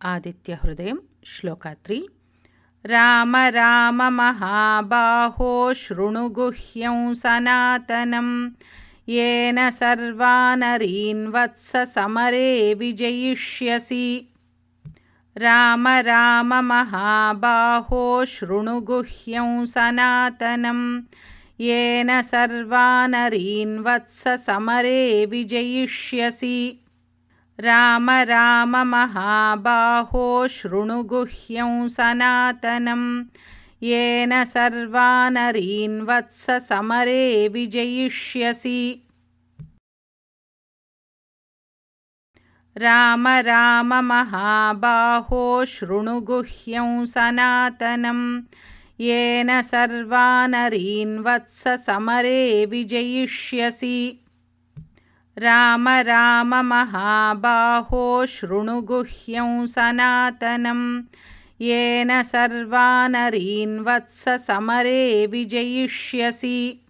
आदित्यहृदयं श्लोक 3 राम राम महाबाहो शृणु गुह्यं सनातनं येन सर्वानरीन् वत्स समरे विजयिष्यसि। राम राम महाबाहो शृणु गुह्यं सनातनं येन सर्वानरीन् वत्स समरे विजयिष्यसि। राम राम महाबाहो शृणु गुह्यं सनातनं येन सर्वानरीन् वत्स समरे विजयिष्यसि। राम राम महाबाहो शृणु गुह्यं सनातनं येन सर्वानरीन् वत्स समरे विजयिष्यसि। राम राम महाबाहो शृणु गुह्यं सनातनं येन सर्वानरीन् वत्स समरे विजयिष्यसि।